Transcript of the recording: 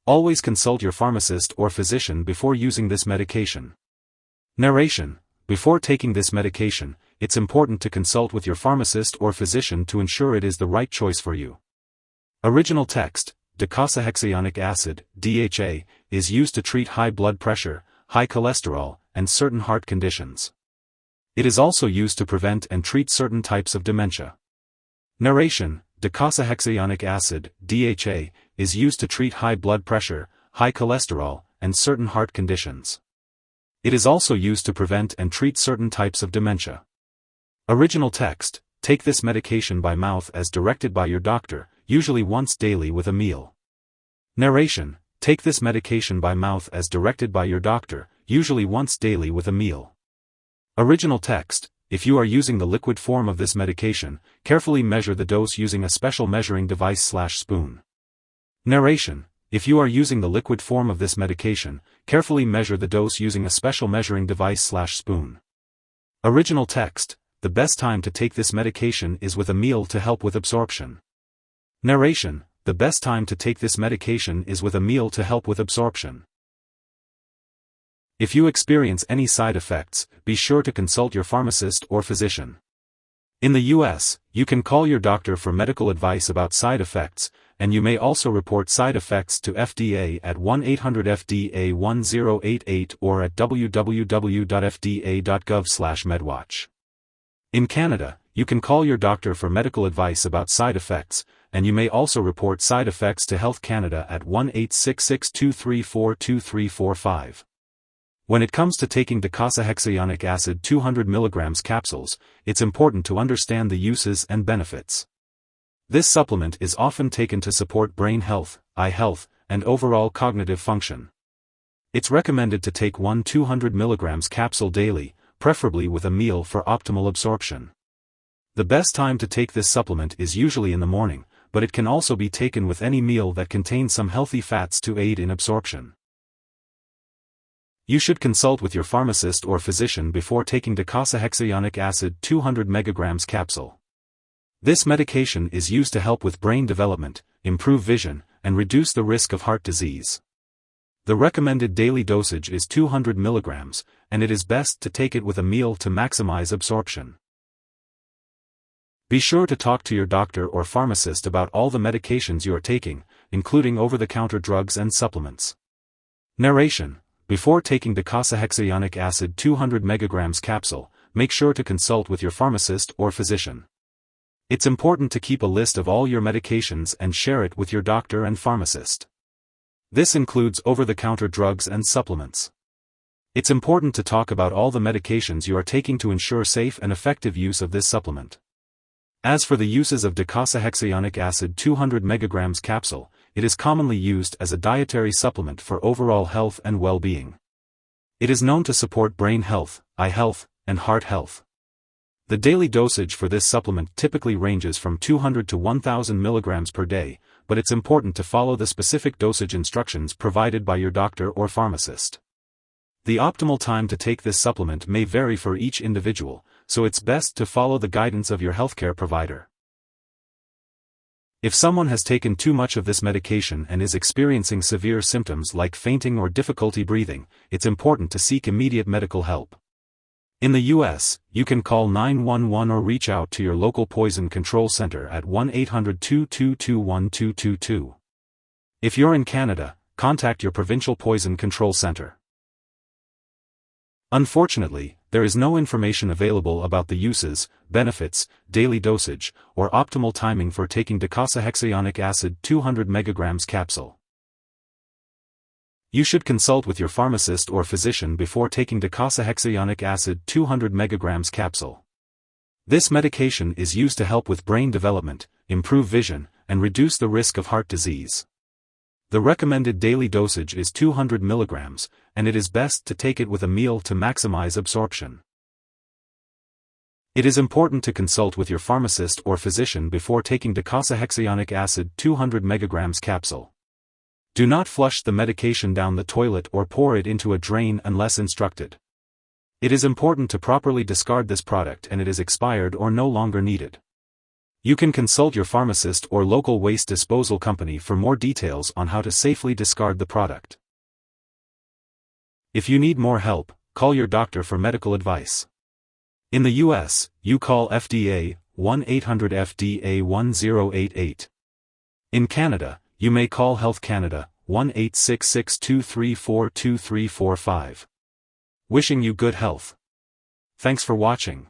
Always consult your pharmacist or physician before using this medication. Narration: before taking this medication, it's important to consult with your pharmacist or physician to ensure it is the right choice for you. Original text: Docosahexaenoic acid, DHA, is used to treat high blood pressure, high cholesterol, and certain heart conditions. It is also used to prevent and treat certain types of dementia. Narration: Docosahexaenoic acid, DHA, is used to treat high blood pressure, high cholesterol, and certain heart conditions. It is also used to prevent and treat certain types of dementia. Original text: take this medication by mouth as directed by your doctor, usually once daily with a meal. Narration: take this medication by mouth as directed by your doctor, usually once daily with a meal. Original text: if you are using the liquid form of this medication, carefully measure the dose using a special measuring device/spoon. Narration: if you are using the liquid form of this medication, carefully measure the dose using a special measuring device/spoon. Original text: the best time to take this medication is with a meal to help with absorption. Narration: the best time to take this medication is with a meal to help with absorption. If you experience any side effects, be sure to consult your pharmacist or physician. In the US, you can call your doctor for medical advice about side effects, and you may also report side effects to FDA at 1-800-FDA-1088 or at www.fda.gov/medwatch. In Canada, you can call your doctor for medical advice about side effects, and you may also report side effects to Health Canada at 1-866-234-2345. When it comes to taking docosahexaenoic acid 200 mg capsules, it's important to understand the uses and benefits. This supplement is often taken to support brain health, eye health, and overall cognitive function. It's recommended to take one 200 mg capsule daily, preferably with a meal for optimal absorption. The best time to take this supplement is usually in the morning, but it can also be taken with any meal that contains some healthy fats to aid in absorption. You should consult with your pharmacist or physician before taking docosahexaenoic acid 200 mg capsule. This medication is used to help with brain development, improve vision, and reduce the risk of heart disease. The recommended daily dosage is 200 mg, and it is best to take it with a meal to maximize absorption. Be sure to talk to your doctor or pharmacist about all the medications you are taking, including over-the-counter drugs and supplements. Narration: before taking docosahexaenoic acid 200 mg capsule, make sure to consult with your pharmacist or physician. It's important to keep a list of all your medications and share it with your doctor and pharmacist. This includes over-the-counter drugs and supplements. It's important to talk about all the medications you are taking to ensure safe and effective use of this supplement. As for the uses of docosahexaenoic acid 200 mg capsule, it is commonly used as a dietary supplement for overall health and well-being. It is known to support brain health, eye health, and heart health. The daily dosage for this supplement typically ranges from 200 to 1000 mg per day, but it's important to follow the specific dosage instructions provided by your doctor or pharmacist. The optimal time to take this supplement may vary for each individual, so it's best to follow the guidance of your healthcare provider. If someone has taken too much of this medication and is experiencing severe symptoms like fainting or difficulty breathing, it's important to seek immediate medical help. In the US, you can call 911 or reach out to your local poison control center at 1-800-222-1222. If you're in Canada, contact your provincial poison control center. Unfortunately, there is no information available about the uses, benefits, daily dosage, or optimal timing for taking docosahexaenoic acid 200 mg capsule. You should consult with your pharmacist or physician before taking docosahexaenoic acid 200 mg capsule. This medication is used to help with brain development, improve vision, and reduce the risk of heart disease. The recommended daily dosage is 200 mg, and it is best to take it with a meal to maximize absorption. It is important to consult with your pharmacist or physician before taking docosahexaenoic acid 200 mg capsule. Do not flush the medication down the toilet or pour it into a drain unless instructed. It is important to properly discard this product and it is expired or no longer needed. You can consult your pharmacist or local waste disposal company for more details on how to safely discard the product. If you need more help, call your doctor for medical advice. In the US, you call FDA, 1-800-FDA-1088. In Canada, you may call Health Canada, 1-866-234-2345. Wishing you good health. Thanks for watching.